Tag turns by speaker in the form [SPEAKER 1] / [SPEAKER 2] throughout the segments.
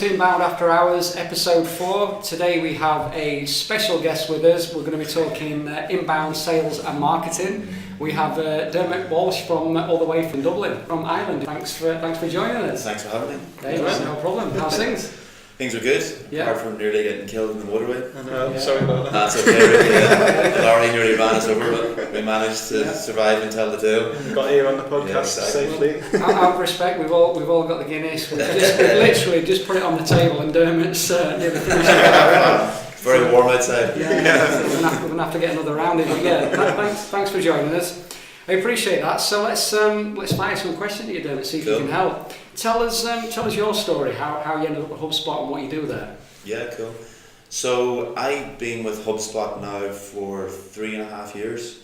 [SPEAKER 1] to Inbound After Hours, episode 4. Today we have a special guest with us. We're going to be talking inbound sales and marketing. We have Diarmuid Walsh from all the way from Dublin, from Ireland. Thanks for joining us.
[SPEAKER 2] Thanks for having me.
[SPEAKER 1] No problem. How's things?
[SPEAKER 2] Things are good,
[SPEAKER 1] yeah.
[SPEAKER 2] Apart from nearly getting killed in the motorway.
[SPEAKER 3] I know, sorry about that.
[SPEAKER 2] That's okay, really. The lorry nearly ran us over, but we managed to survive and tell the tale.
[SPEAKER 3] We got here on the podcast safely.
[SPEAKER 1] Out of respect, we've all got the Guinness. We've literally just put it on the table and Diarmuid's nearly finished it.
[SPEAKER 2] It's very warm outside.
[SPEAKER 1] So we're going to have to get another round in. But yeah, thanks for joining us. I appreciate that. So let's fire some questions at you, Diarmuid, see if you can help. Tell us your story, how you ended up with HubSpot and what you do there.
[SPEAKER 2] Yeah, cool. So I've been with HubSpot now for 3.5 years.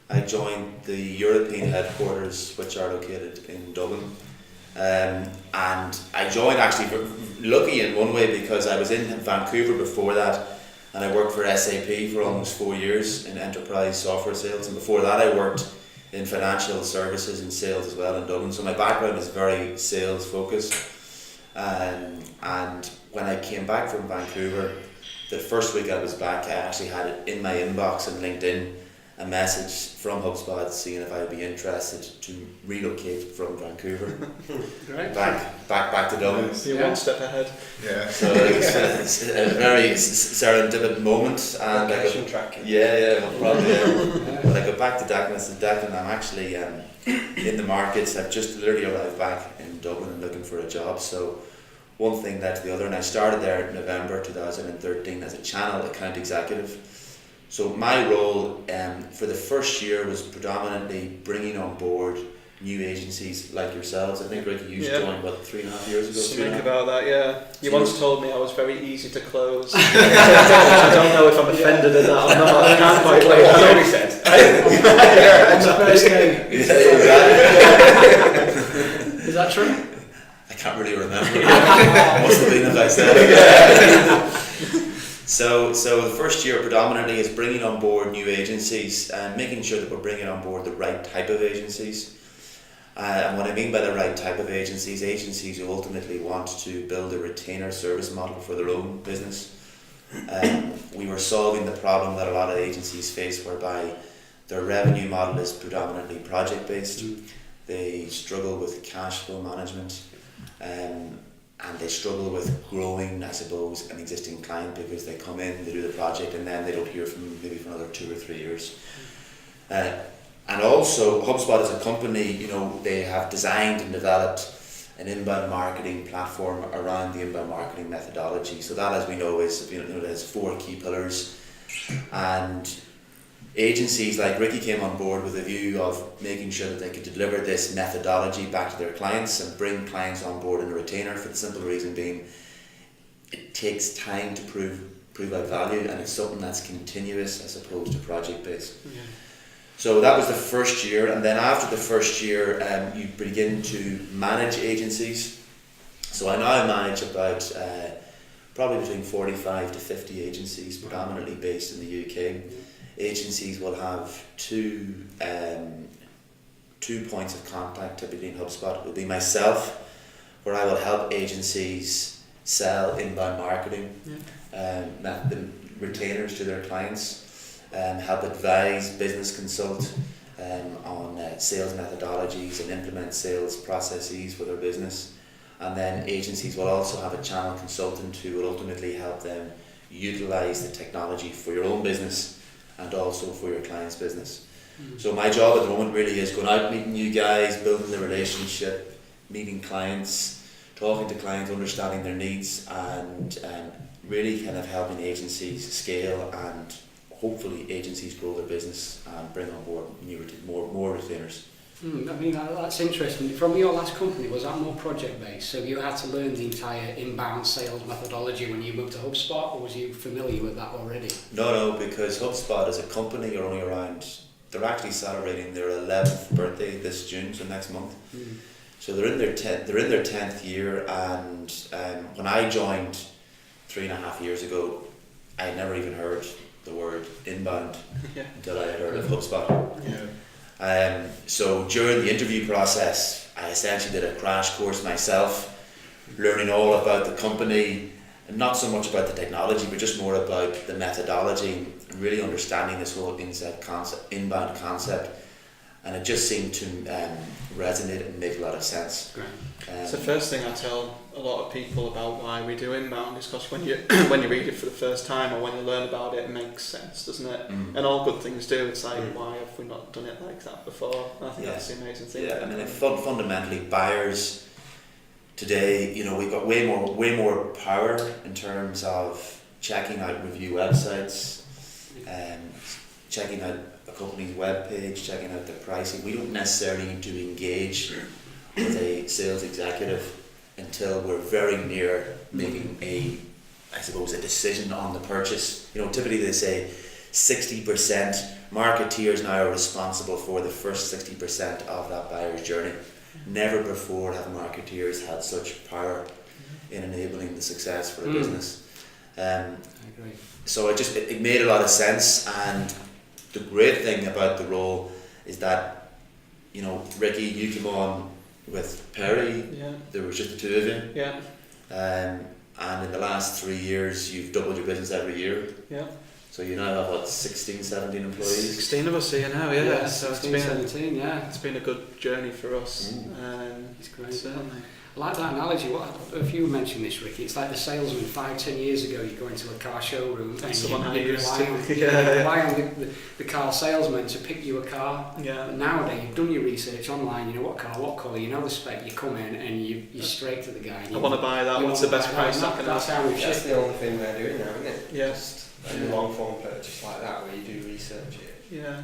[SPEAKER 2] I joined the European headquarters, which are located in Dublin. And I joined actually lucky in one way because I was in Vancouver before that, and I worked for SAP for almost 4 years in enterprise software sales, and before that I worked in financial services and sales as well in Dublin. So my background is very sales focused. And when I came back from Vancouver, the first week I was back, I actually had it in my inbox on LinkedIn, a message from HubSpot seeing if I would be interested to relocate from Vancouver back to Dublin.
[SPEAKER 3] You're one step ahead.
[SPEAKER 2] Yeah. So it's a very serendipitous moment. And
[SPEAKER 3] location tracking.
[SPEAKER 2] Probably. But I go back to Declan. I said, Declan, I'm actually in the markets. I've just literally arrived back in Dublin and looking for a job. So one thing led to the other, and I started there in November 2013 as a channel account executive. So my role for the first year was predominantly bringing on board new agencies like yourselves. I think Ricky, you joined 3.5 years ago.
[SPEAKER 3] Something about that, yeah. You once told me I was very easy to close. I don't know if I'm offended at that or not. I can't quite wait. I know we said.
[SPEAKER 1] On the first day. Is that true?
[SPEAKER 2] I can't really remember. Must have been if I said it. So the first year predominantly is bringing on board new agencies and making sure that we're bringing on board the right type of agencies. And what I mean by the right type of agencies who ultimately want to build a retainer service model for their own business. We were solving the problem that a lot of agencies face, whereby their revenue model is predominantly project based. They struggle with cash flow management. And they struggle with growing, I suppose, an existing client because they come in, they do the project, and then they don't hear from them maybe for another 2 or 3 years. And also, HubSpot as a company, they have designed and developed an inbound marketing platform around the inbound marketing methodology. So that, as we know, is there's 4 key pillars. And agencies like Ricky came on board with a view of making sure that they could deliver this methodology back to their clients and bring clients on board in a retainer, for the simple reason being it takes time to prove out value, and it's something that's continuous as opposed to project based. Yeah. So that was the first year, and then after the first year you begin to manage agencies. So I now manage about probably between 45 to 50 agencies, predominantly based in the UK. Agencies will have two points of contact typically in HubSpot. It will be myself, where I will help agencies sell inbound marketing, the retainers to their clients, help advise, business consult on sales methodologies and implement sales processes for their business. And then agencies will also have a channel consultant who will ultimately help them utilize the technology for your own business and also for your client's business. So my job at the moment really is going out, meeting you guys, building the relationship, meeting clients, talking to clients, understanding their needs, and really kind of helping agencies scale and hopefully agencies grow their business and bring on board more retainers.
[SPEAKER 1] That's interesting. From your last company, was that more project based? So you had to learn the entire inbound sales methodology when you moved to HubSpot, or was you familiar with that already?
[SPEAKER 2] No, because HubSpot as a company are only around, they're actually celebrating their 11th birthday this June, so next month. So they're in their 10th year, and when I joined 3.5 years ago, I had never even heard the word inbound until I had heard of HubSpot. So during the interview process, I essentially did a crash course myself learning all about the company, and not so much about the technology, but just more about the methodology and really understanding this whole inbound concept. And it just seemed to resonate and make a lot of sense.
[SPEAKER 3] It's the first thing I tell a lot of people about why we do inbound, is because when you when you read it for the first time or when you learn about it, it makes sense, doesn't it? And all good things do. It's like, why have we not done it like that before? And I think that's the amazing thing.
[SPEAKER 2] Yeah, I mean, fundamentally, buyers today, we've got way more power in terms of checking out review websites, checking out a company's web page, checking out the pricing. We don't necessarily need to engage with a sales executive until we're very near making a decision on the purchase. Typically they say 60% marketeers now are responsible for the first 60% of that buyer's journey. Never before have marketeers had such power in enabling the success for a business.
[SPEAKER 1] I agree.
[SPEAKER 2] So it made a lot of sense, and the great thing about the role is that, Ricky, you came on with Perry.
[SPEAKER 3] Yeah.
[SPEAKER 2] There was just the two of you.
[SPEAKER 3] Yeah.
[SPEAKER 2] And in the last 3 years, you've doubled your business every year.
[SPEAKER 3] Yeah.
[SPEAKER 2] So you now have 16, 17 employees.
[SPEAKER 3] 16 of us here now. Yeah. So
[SPEAKER 1] 16, 17. Yeah.
[SPEAKER 3] It's been a good journey for us.
[SPEAKER 1] It's great.
[SPEAKER 3] Certainly.
[SPEAKER 1] I like that analogy. If you mentioned this, Ricky, it's like the salesman 5-10 years ago. You go into a car showroom and you rely on the car salesman to pick you a car.
[SPEAKER 3] Yeah.
[SPEAKER 1] But nowadays, you've done your research online. You know what car, what colour. You know the spec. You come in and you're straight to the guy.
[SPEAKER 3] I want to buy that. What's the best price?
[SPEAKER 1] That's how we've
[SPEAKER 4] That's the only thing they're doing now, isn't it? Just a long form purchase like that where you do research it.
[SPEAKER 3] Yeah.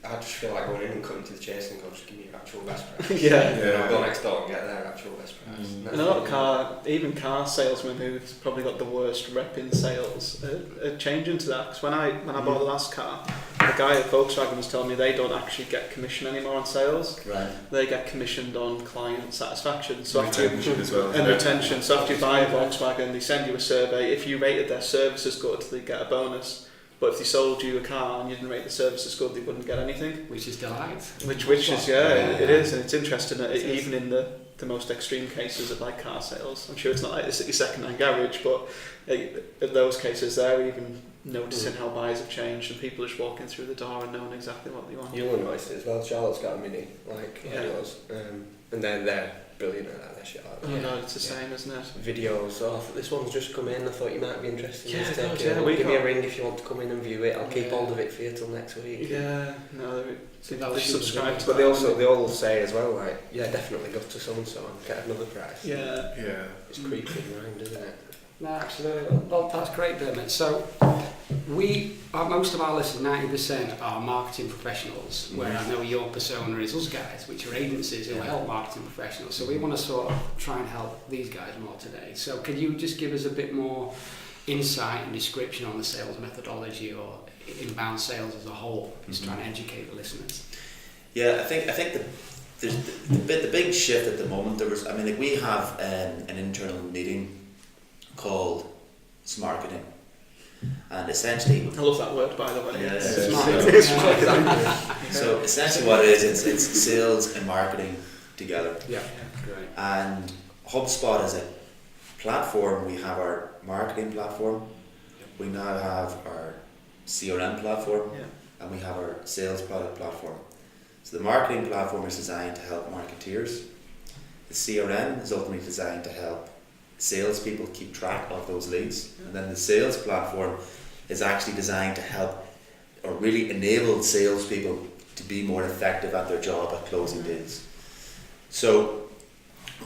[SPEAKER 4] I just feel like going in and cutting to the chase and go, just give me your actual best price. Go next door and get their actual best price.
[SPEAKER 3] And a lot of car salesmen who've probably got the worst rep in sales are changing to that. Because when I bought the last car, the guy at Volkswagen was telling me they don't actually get commission anymore on sales.
[SPEAKER 2] Right.
[SPEAKER 3] They get commissioned on client satisfaction. So
[SPEAKER 5] Retention as well.
[SPEAKER 3] And retention. So after you buy a Volkswagen, they send you a survey. If you rated their service as good, they get a bonus. But if they sold you a car and you didn't rate the service as good, they wouldn't get anything.
[SPEAKER 1] Which is delight.
[SPEAKER 3] Which is, it is, and it's interesting that even in the most extreme cases of like car sales, I'm sure it's not like this at your second-hand garage, but in those cases they're even noticing how buyers have changed and people are just walking through the door and knowing exactly what they want.
[SPEAKER 4] You'll notice it as well. Charlotte's got a Mini, like yours, and they're brilliant at that. Shit like that.
[SPEAKER 3] Oh no, it's the same, isn't it?
[SPEAKER 4] Videos. Oh, this one's just come in. I thought you might be interested.
[SPEAKER 3] Yeah,
[SPEAKER 4] give me a ring if you want to come in and view it. I'll keep hold of it for you till next week.
[SPEAKER 3] Yeah, no, they subscribe to
[SPEAKER 4] But
[SPEAKER 3] that.
[SPEAKER 4] they all say as well, like, yeah, definitely go to so and so and get another price.
[SPEAKER 3] Yeah.
[SPEAKER 4] It's creeping around, isn't it?
[SPEAKER 1] No, absolutely. Well, that's great, Dermot. So, most of our listeners, 90% are marketing professionals, where I know your persona is us guys, which are agencies who help marketing professionals. So we want to sort of try and help these guys more today. So can you just give us a bit more insight and description on the sales methodology or inbound sales as a whole, just trying to educate the listeners?
[SPEAKER 2] Yeah, I think the big shift at the moment, we have an internal meeting called Smarketing, and essentially,
[SPEAKER 3] I love that word, by the way.
[SPEAKER 2] So essentially what it is, it's sales and marketing together.
[SPEAKER 1] Yeah, great.
[SPEAKER 2] And HubSpot is a platform. We have our marketing platform, we now have our CRM platform, and we have our sales product platform. So the marketing platform is designed to help marketeers. The CRM is ultimately designed to help salespeople keep track of those leads, and then the sales platform is actually designed to help or really enable salespeople to be more effective at their job at closing deals. So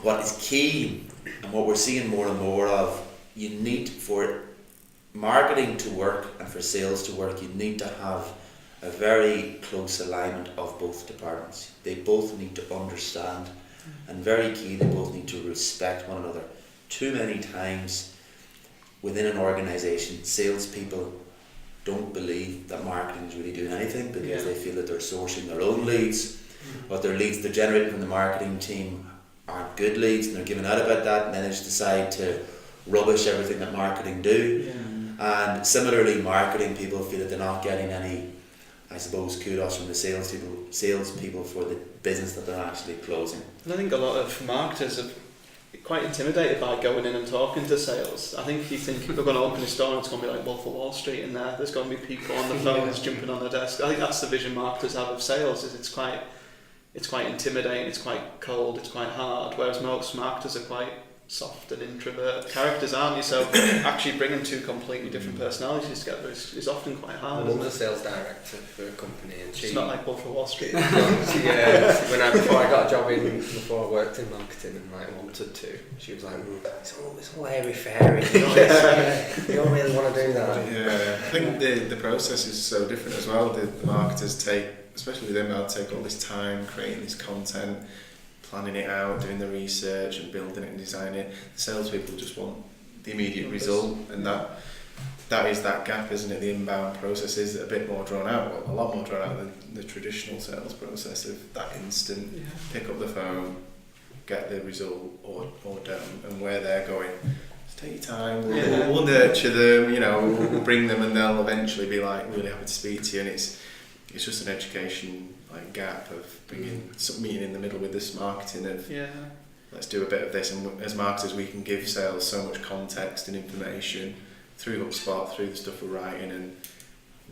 [SPEAKER 2] what is key and what we're seeing more and more of, you need, for marketing to work and for sales to work, you need to have a very close alignment of both departments. They both need to understand, and very key, they both need to respect one another. Too many times within an organisation, salespeople don't believe that marketing is really doing anything because they feel that they're sourcing their own leads, but their leads they're generating from the marketing team aren't good leads, and they're giving out about that, and then they just decide to rubbish everything that marketing do. And similarly, marketing people feel that they're not getting any, I suppose, kudos from the salespeople for the business that they're actually closing.
[SPEAKER 3] And I think a lot of marketers have quite intimidated by going in and talking to sales. I think if you think we're going to open a store and it's going to be like Wolf of Wall Street in there's going to be people on the phones jumping on the desk. I think that's the vision marketers have of sales, is it's quite intimidating, it's quite cold, it's quite hard, whereas most marketers are quite soft and introvert characters, aren't you? So actually bringing two completely different personalities together is often quite hard.
[SPEAKER 4] I'm a sales director for a company, and
[SPEAKER 3] it's not like Wolf of Wall Street.
[SPEAKER 4] Before I got a job before I worked in marketing and wanted to, she was like, it's all airy fairy. You don't really want to do that.
[SPEAKER 5] Yeah, I think the process is so different as well. The marketers take, especially them, they'll take all this time creating this content, planning it out, doing the research and building it and designing it. The salespeople just want the immediate result, and that is that gap, isn't it? The inbound process is a bit more drawn out, well, a lot more drawn out than the traditional sales process of that instant, pick up the phone, get the result or don't, and where they're going. Just take your time, we'll nurture them, we'll bring them, and they'll eventually be like really happy to speak to you, and it's just an education gap of bringing meeting in the middle with this marketing of let's do a bit of this, and as marketers we can give sales so much context and information through HubSpot, through the stuff we're writing, and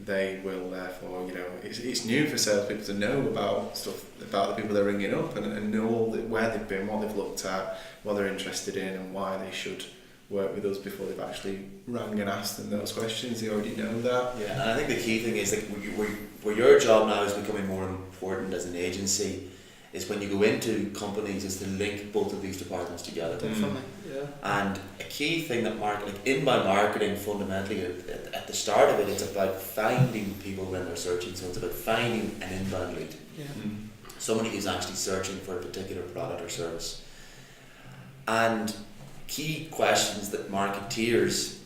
[SPEAKER 5] they will therefore, it's new for salespeople to know about stuff, about the people they're ringing up, and know where they've been, what they've looked at, what they're interested in, and why they should work with us before they've actually rang and asked them those questions. They already know that.
[SPEAKER 2] Yeah, and I think the key thing is where your job now is becoming more important as an agency is when you go into companies is to link both of these departments together.
[SPEAKER 3] Definitely,
[SPEAKER 2] And a key thing that inbound marketing fundamentally at the start of it, it's about finding people when they're searching. So it's about finding an inbound lead. Somebody who's actually searching for a particular product or service. And key questions that marketeers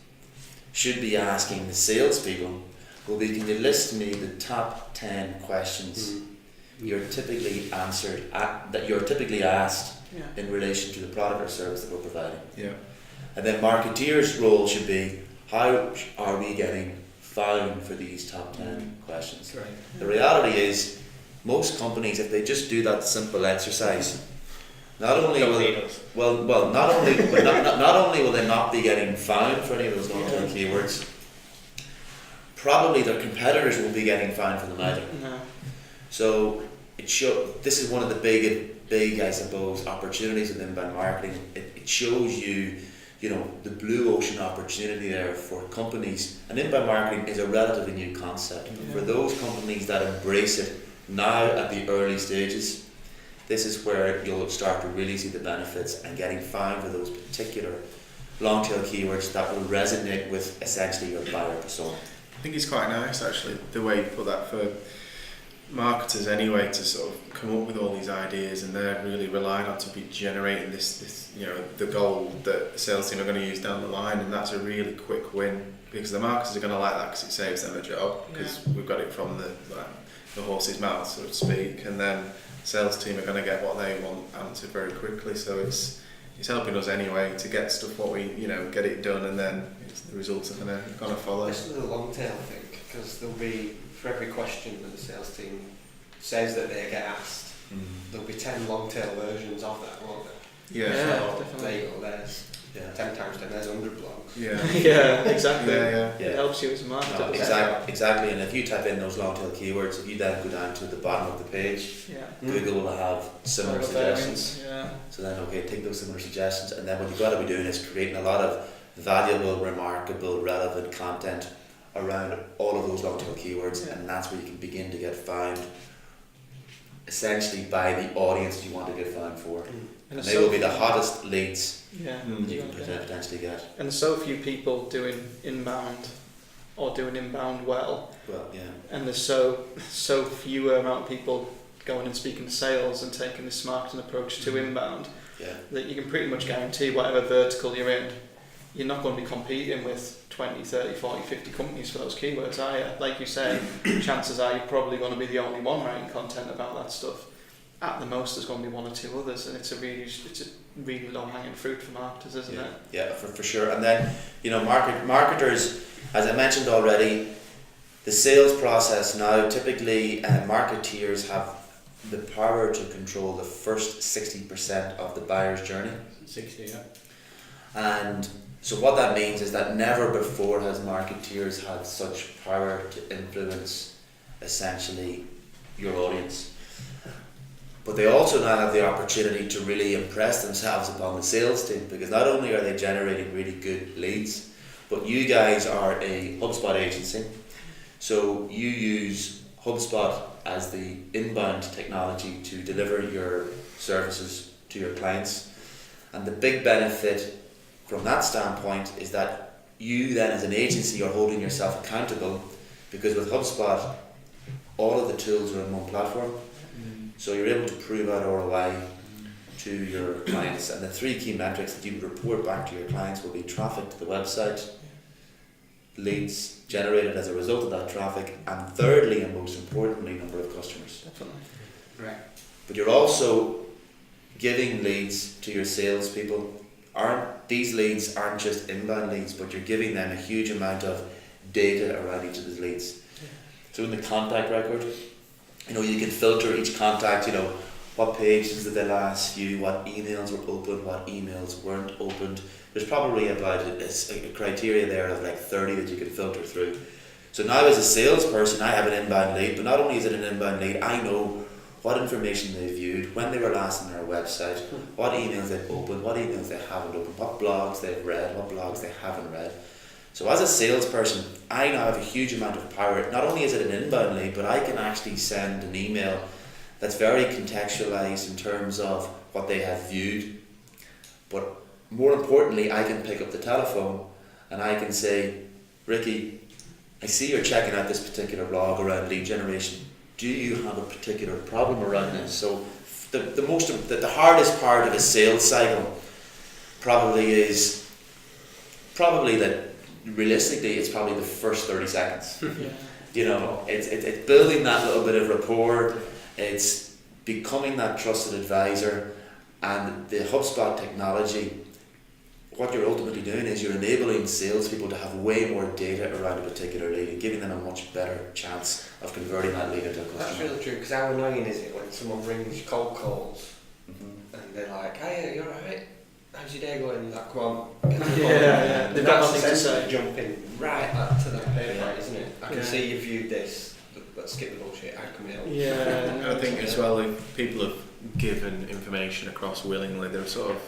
[SPEAKER 2] should be asking the salespeople will be, can you list me the top 10 questions you're typically asked in relation to the product or service that we're providing? And then marketeers' role should be, how are we getting found for these top 10 questions? The reality is, most companies, if they just do that simple exercise, not only will they not be getting found for any of those long-tail keywords, probably their competitors will be getting found for them either. So this is one of the big I suppose opportunities with inbound marketing. It shows you the blue ocean opportunity there for companies. And inbound marketing is a relatively new concept. For those companies that embrace it now at the early stages, this is where you'll start to really see the benefits and getting found for those particular long-tail keywords that will resonate with essentially your buyer persona.
[SPEAKER 5] I think it's quite nice actually, the way you put that for marketers anyway, to sort of come up with all these ideas, and they're really relying on to be generating this the gold that the sales team are going to use down the line, and that's a really quick win because the marketers are going to like that because it saves them a job, because we've got it from the horse's mouth, so to speak, and then sales team are going to get what they want answered very quickly. So it's helping us anyway to get stuff what we get it done, and then the results are going to follow.
[SPEAKER 4] This is a long tail thing, because there'll be, for every question that the sales team says that they get asked, there'll be 10 long tail versions of that, won't there?
[SPEAKER 3] Definitely.
[SPEAKER 4] There's 10 times 10, there's 100 blogs.
[SPEAKER 3] Exactly. It helps you as a marketer.
[SPEAKER 2] Exactly. And if you type in those long tail keywords, if you then go down to the bottom of the page, Google will have similar suggestions. So then, take those similar suggestions, and then what you've got to be doing is creating a lot of valuable, remarkable, relevant content around all of those long tail keywords, and that's where you can begin to get found essentially by the audience you want to get found for. And they will be the hottest leads you can potentially get.
[SPEAKER 3] And so few people doing inbound or doing inbound well. And there's so fewer amount of people going and speaking to sales and taking this marketing approach to inbound that you can pretty much guarantee whatever vertical you're in, you're not going to be competing with 20, 30, 40, 50 companies for those keywords, are you? Like you say, chances are you're probably going to be the only one writing content about that stuff. At the most, there's going to be one or two others, and it's a really low-hanging fruit for marketers, isn't it?
[SPEAKER 2] Yeah, for sure. And then, marketers, as I mentioned already, the sales process now, typically marketeers have the power to control the first 60% of the buyer's journey.
[SPEAKER 1] 60, yeah.
[SPEAKER 2] And so what that means is that never before has marketeers had such power to influence essentially your audience. But they also now have the opportunity to really impress themselves upon the sales team, because not only are they generating really good leads, but you guys are a HubSpot agency. So you use HubSpot as the inbound technology to deliver your services to your clients. And the big benefit from that standpoint is that you then as an agency are holding yourself accountable, because with HubSpot all of the tools are on one platform. So you're able to prove out ROI to your clients, and the three key metrics that you would report back to your clients will be traffic to the website, leads generated as a result of that traffic, and thirdly and most importantly, number of customers.
[SPEAKER 3] Definitely.
[SPEAKER 1] Right.
[SPEAKER 2] But you're also giving leads to your salespeople. These leads aren't just inbound leads, but you're giving them a huge amount of data around each of these leads. So in the contact record, you can filter each contact, what pages did they last view, what emails were opened, what emails weren't opened. There's probably about a criteria there of like 30 that you can filter through. So now as a salesperson, I have an inbound lead, but not only is it an inbound lead, I know what information they viewed, when they were last on our website, what emails they've opened, what emails they haven't opened, what blogs they've read, what blogs they haven't read. So as a salesperson, I now have a huge amount of power. Not only is it an inbound lead, but I can actually send an email that's very contextualized in terms of what they have viewed. But more importantly, I can pick up the telephone and I can say, Ricky, I see you're checking out this particular blog around lead generation. Do you have a particular problem around this? So the hardest part of a sales cycle probably that realistically it's probably the first 30 seconds. It's building that little bit of rapport, it's becoming that trusted advisor, and the HubSpot technology, what you're ultimately doing is you're enabling salespeople to have way more data around a particular lead and giving them a much better chance of converting that lead into a customer.
[SPEAKER 4] That's really true, because how annoying is it when someone rings cold calls and they're like, "Hey, you alright? How's your day going?" And you're like, "Come on."
[SPEAKER 3] They've got nothing to say.
[SPEAKER 4] Jumping right up to that paper, isn't it? I can see you viewed this. Let's skip the bullshit. How can we help?
[SPEAKER 5] I think as well, if people have given information across willingly, they're sort of,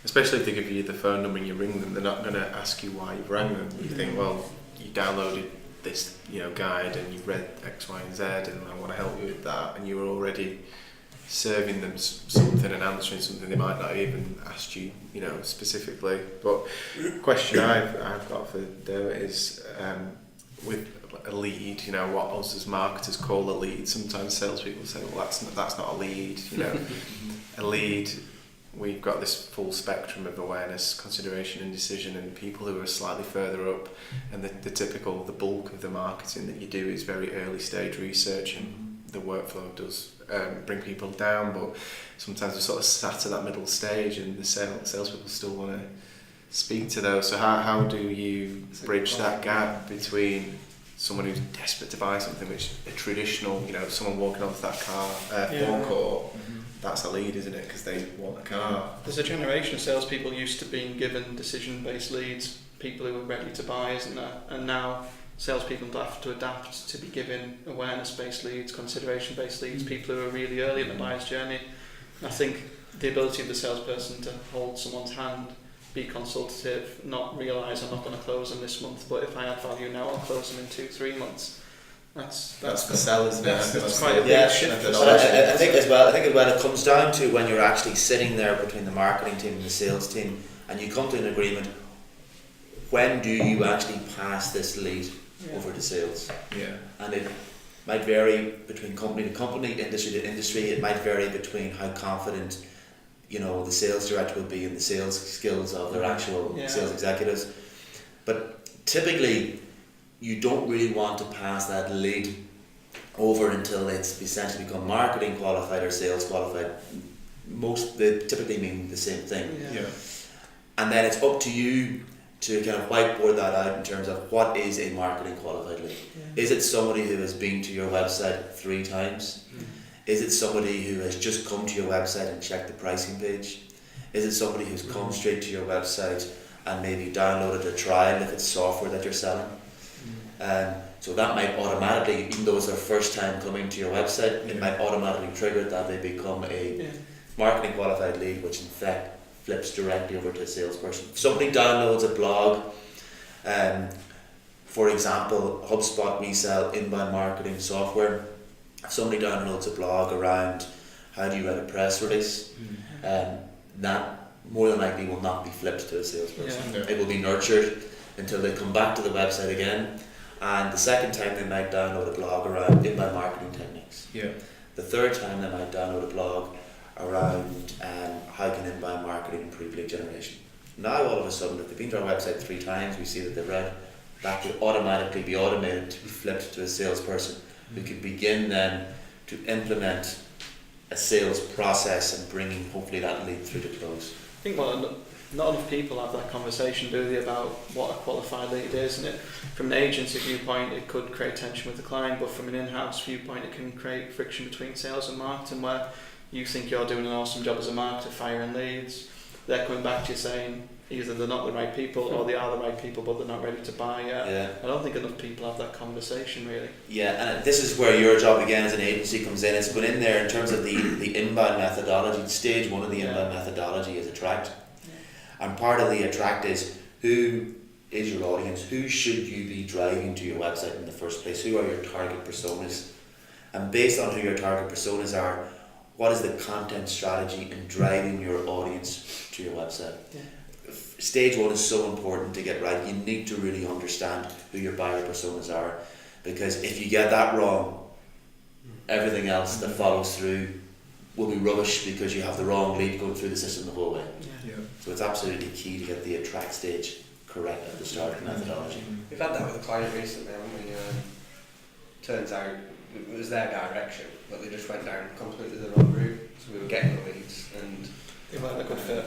[SPEAKER 5] especially if they give you the phone number and you ring them, they're not going to ask you why you've rang them. You think, well, you downloaded this, guide and you've read X, Y, and Z, and I want to help you with that, and you were already serving them something and answering something they might not even asked you, specifically. But question I've got for Dermot is with a lead, what us as marketers call a lead. Sometimes salespeople say, well, that's not a lead. A lead. We've got this full spectrum of awareness, consideration and decision, and people who are slightly further up, and the bulk of the marketing that you do is very early stage research, and the workflow does bring people down, but sometimes we're sort of sat at that middle stage and the salespeople still want to speak to those. So how do you bridge that gap between someone who's desperate to buy something, which a traditional, someone walking onto that forecourt, that's a lead, isn't it? Because they want a car.
[SPEAKER 3] There's a generation of salespeople used to being given decision-based leads, people who were ready to buy, isn't there? And now salespeople have to adapt to be given awareness-based leads, consideration-based leads, people who are really early in the buyer's journey. I think the ability of the salesperson to hold someone's hand, be consultative, not realise I'm not going to close them this month, but if I add value now, I'll close them in 2-3 months. That's
[SPEAKER 5] the sell, isn't it?
[SPEAKER 3] That's quite a big shift.
[SPEAKER 2] I think as well it comes down to when you're actually sitting there between the marketing team and the sales team, and you come to an agreement. When do you actually pass this lead over to sales?
[SPEAKER 5] Yeah.
[SPEAKER 2] And it might vary between company to company, industry to industry. It might vary between how confident the sales director will be in the sales skills of their actual sales executives. But typically, you don't really want to pass that lead over until it's essentially become marketing qualified or sales qualified. They typically mean the same thing.
[SPEAKER 3] Yeah.
[SPEAKER 2] And then it's up to you to kind of whiteboard that out in terms of what is a marketing qualified lead. Is it somebody who has been to your website 3 times? Is it somebody who has just come to your website and checked the pricing page? Is it somebody who's come straight to your website and maybe downloaded a trial if it's software that you're selling? So that might automatically, even though it's their first time coming to your website, it might automatically trigger that they become a marketing qualified lead, which in fact flips directly over to a salesperson. If somebody downloads a blog, for example, HubSpot, we sell inbound marketing software. If somebody downloads a blog around how do you write a press release, that more than likely will not be flipped to a salesperson. It will be nurtured until they come back to the website again, and the second time they might download a blog around inbound marketing techniques. The third time they might download a blog around how can inbound marketing improve lead generation. Now all of a sudden, if they've been to our website 3 times, we see that they've read, that could automatically be automated to be flipped to a salesperson who could begin then to implement a sales process and bringing hopefully that lead through to close.
[SPEAKER 3] I think not enough people have that conversation, do they, about what a qualified lead is, and from an agency viewpoint it could create tension with the client, but from an in-house viewpoint it can create friction between sales and marketing, where you think you're doing an awesome job as a marketer firing leads, they're coming back to you saying either they're not the right people or they are the right people but they're not ready to buy yet. I don't think enough people have that conversation really.
[SPEAKER 2] And this is where your job again as an agency comes in. It's going in there in terms of the inbound methodology. Stage 1 of the inbound methodology is attract. And part of the attract is who is your audience, who should you be driving to your website in the first place, who are your target personas, and based on who your target personas are, what is the content strategy in driving your audience to your website. Stage 1 is so important to get right. You need to really understand who your buyer personas are, because if you get that wrong, everything else that follows through will be rubbish because you have the wrong lead going through the system the whole way. So it's absolutely key to get the attract stage correct at the start of the methodology.
[SPEAKER 4] We've had that with a client recently, haven't we? Turns out it was their direction, but they just went down completely the wrong route. So we were getting the leads and
[SPEAKER 3] They weren't a good fit.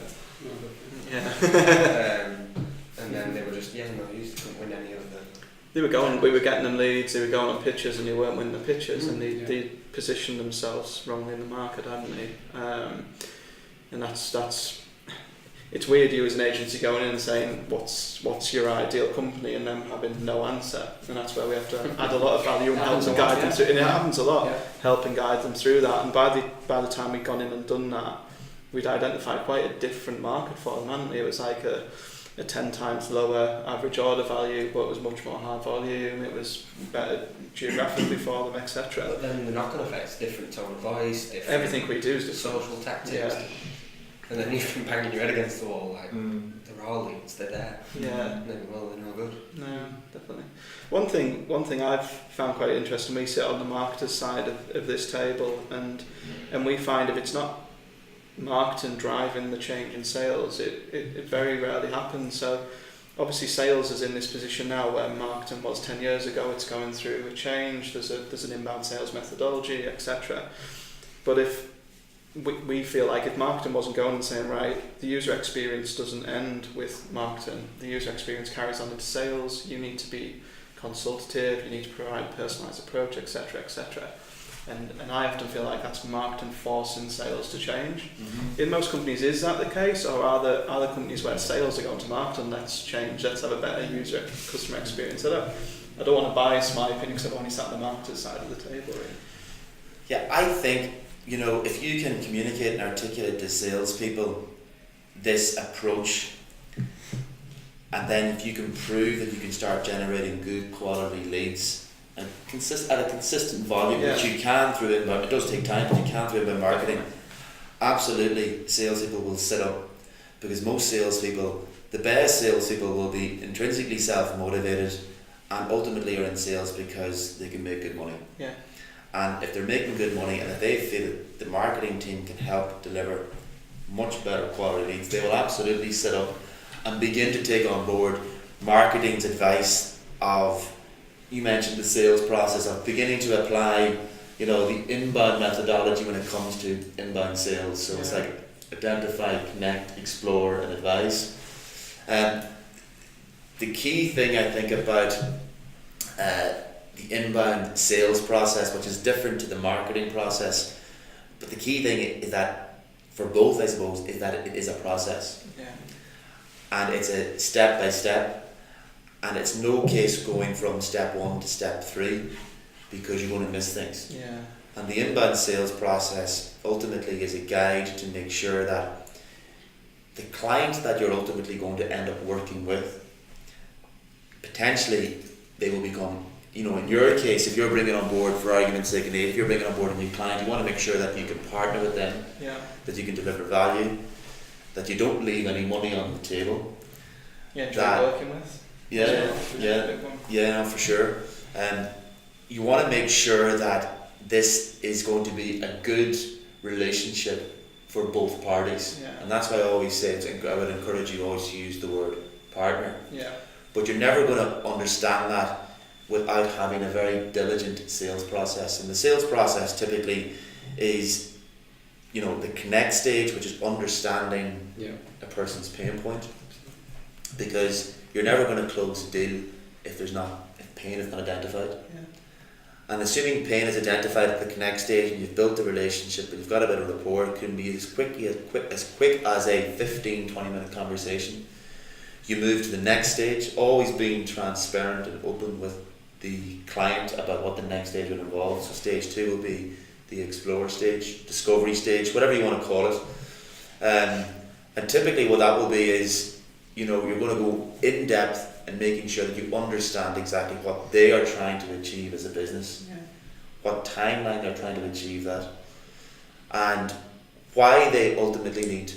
[SPEAKER 4] And then they were just, you couldn't win any of them.
[SPEAKER 3] We were getting them leads, they were going on pitches and they weren't winning the pitches, and they positioned themselves wrongly in the market, hadn't they? And that's it's weird, you as an agency going in and saying what's your ideal company and them having no answer, and that's where we have to add a lot of value and help and guide them through, and it happens a lot, help and guide them through that. And by the time we'd gone in and done that, we'd identified quite a different market for them, hadn't we? It was like a 10 times lower average order value, but it was much more high volume, it was better geographically for them, etc.
[SPEAKER 4] But then the knock-on effects, different tone of voice, different
[SPEAKER 3] everything we do is different.
[SPEAKER 4] social tactics. And then you've been banging your head against the wall, like, they're all leads, they're there. Maybe, well, they're no good.
[SPEAKER 3] No, definitely. One thing I've found quite interesting, we sit on the marketer's side of this table, and we find if it's not marketing driving the change in sales, it very rarely happens. So obviously sales is in this position now where marketing was 10 years ago. It's going through a change, there's an inbound sales methodology, etc. But if we feel like if marketing wasn't going and saying, right, the user experience doesn't end with marketing, the user experience carries on into sales, you need to be consultative, you need to provide a personalised approach, etc., etc. And I often feel like that's marketing forcing sales to change. In most companies, is that the case, or are there companies where sales are going to marketing, let's change, let's have a better user customer experience? I don't want to bias my opinion because I've only sat on the marketer's side of the table, really.
[SPEAKER 2] Yeah, I think, if you can communicate and articulate to salespeople this approach, and then if you can prove that you can start generating good quality leads and at a consistent volume, which you can through inbound, it does take time, but you can through inbound marketing, absolutely salespeople will sit up, because most salespeople, the best salespeople will be intrinsically self-motivated and ultimately are in sales because they can make good money. And if they're making good money and if they feel that the marketing team can help deliver much better quality leads, they will absolutely sit up and begin to take on board marketing's advice of, you mentioned the sales process, of beginning to apply, the inbound methodology when it comes to inbound sales. So it's like identify, connect, explore, and advise. The key thing I think about the inbound sales process, which is different to the marketing process, But the key thing is that for both, I suppose, is that it is a process.
[SPEAKER 3] Yeah.
[SPEAKER 2] And it's a step by step, and it's no case going from step 1 to step 3 because you're going to miss things.
[SPEAKER 3] Yeah.
[SPEAKER 2] And the inbound sales process ultimately is a guide to make sure that the client that you're ultimately going to end up working with, potentially they will become, you know, in your case, if you're bringing on board, for argument's sake, if you're bringing on board a new client, you want to make sure that you can partner with them,
[SPEAKER 3] Yeah.
[SPEAKER 2] that you can deliver value, that you don't leave any money on the table.
[SPEAKER 3] Yeah, enjoy
[SPEAKER 2] That-
[SPEAKER 3] working with.
[SPEAKER 2] Yeah, yeah.
[SPEAKER 3] Big one.
[SPEAKER 2] Yeah, no, for sure. You want to make sure that this is going to be a good relationship for both parties.
[SPEAKER 3] Yeah.
[SPEAKER 2] And that's why I always say, I would encourage you always to use the word partner.
[SPEAKER 3] Yeah.
[SPEAKER 2] But you're never going to understand that without having a very diligent sales process. And the sales process typically is, you know, the connect stage, which is understanding a person's pain point. Because you're never going to close a deal if pain is not identified.
[SPEAKER 3] Yeah.
[SPEAKER 2] And assuming pain is identified at the connect stage and you've built a relationship and you've got a bit of rapport, it can be as quick as a 15-20 minute conversation. You move to the next stage, always being transparent and open with the client about what the next stage will involve. So stage 2 will be the explore stage, discovery stage, whatever you want to call it. And typically what that will be is, you know, you're going to go in depth and making sure that you understand exactly what they are trying to achieve as a business, what timeline they're trying to achieve that, and why they ultimately need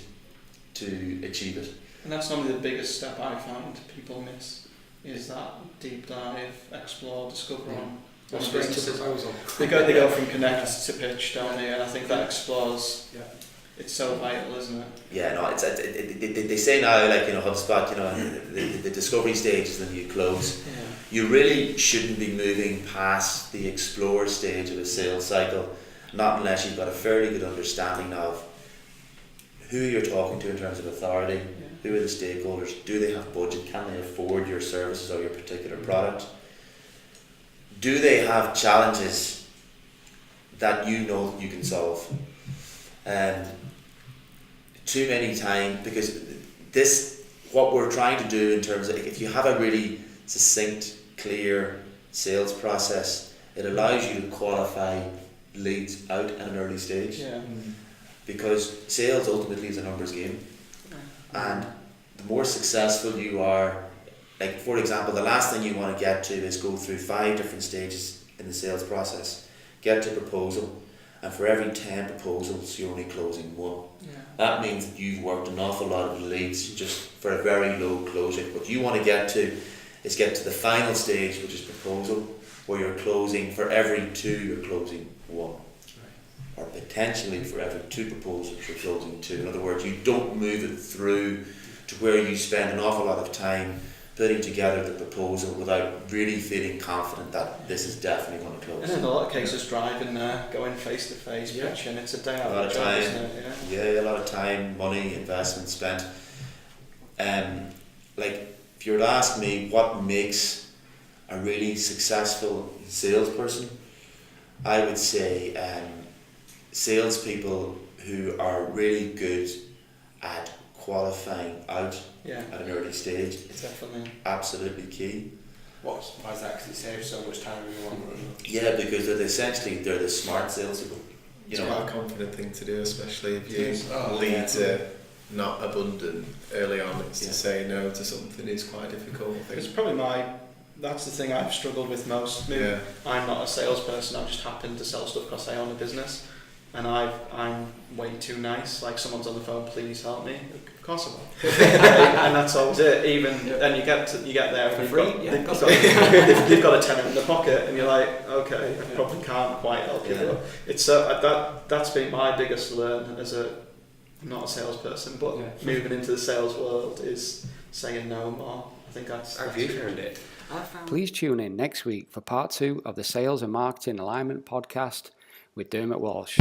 [SPEAKER 2] to achieve it.
[SPEAKER 3] And that's normally the biggest step I find people miss, is that deep dive, explore, discover on businesses.
[SPEAKER 4] proposal.
[SPEAKER 3] They go from connect to pitch, don't they? And I think that explores.
[SPEAKER 4] Yeah.
[SPEAKER 3] It's so vital, isn't it?
[SPEAKER 2] Yeah, no, they say now, like, you know, HubSpot, you know, the discovery stage is the new close.
[SPEAKER 3] Yeah.
[SPEAKER 2] You really shouldn't be moving past the explore stage of a sales cycle, not unless you've got a fairly good understanding of who you're talking to in terms of authority, who are the stakeholders, do they have budget, can they afford your services or your particular product, do they have challenges that you know you can solve. Too many times, because what we're trying to do in terms of, if you have a really succinct, clear sales process, it allows you to qualify leads out at an early stage.
[SPEAKER 3] Yeah.
[SPEAKER 2] Because sales ultimately is a numbers game, and the more successful you are, like for example, the last thing you want to get to is go through 5 different stages in the sales process, get to proposal, and for every 10 proposals you're only closing 1.
[SPEAKER 3] Yeah.
[SPEAKER 2] That means that you've worked an awful lot of leads just for a very low close rate. What you want to get to is get to the final stage, which is proposal, where you're closing, for every 2 you're closing 1. Or potentially for every 2 proposals you're closing 2. In other words, you don't move it through to where you spend an awful lot of time putting together the proposal without really feeling confident that this is definitely going to close.
[SPEAKER 3] And in a lot of cases, driving there, going face to face, pitching, it's a day out
[SPEAKER 2] A lot
[SPEAKER 3] of
[SPEAKER 2] of
[SPEAKER 3] job,
[SPEAKER 2] time.
[SPEAKER 3] isn't it?
[SPEAKER 2] Yeah, a lot of time, money, investment spent. Like, if you were to ask me what makes a really successful salesperson, I would say salespeople who are really good at qualifying out at an early stage.
[SPEAKER 3] It's definitely
[SPEAKER 2] Absolutely key.
[SPEAKER 4] Why is that? Because it saves so much time in the long run.
[SPEAKER 2] Yeah, because they're the smart salespeople. You
[SPEAKER 5] It's
[SPEAKER 2] know,
[SPEAKER 5] quite a confident thing to do, especially if
[SPEAKER 3] It is.
[SPEAKER 5] you leads are not abundant early on. It's to say no to something is quite difficult. I
[SPEAKER 3] it's
[SPEAKER 5] think.
[SPEAKER 3] probably that's the thing I've struggled with most. Maybe
[SPEAKER 5] Yeah.
[SPEAKER 3] I'm not a salesperson, I just happen to sell stuff because I own a business, and I'm way too nice. Like, someone's on the phone, please help me. Of course I will. And that's always it. Even then, you get there and you've got a tenner in the pocket, and you're like, okay, I probably can't quite help you.
[SPEAKER 2] Yeah.
[SPEAKER 3] But it's that's been my biggest learn as I'm not a salesperson, but moving into the sales world is saying no more. I think that's.
[SPEAKER 4] Have you found it?
[SPEAKER 1] Please tune in next week for part 2 of the Sales and Marketing Alignment podcast with Diarmuid Walsh.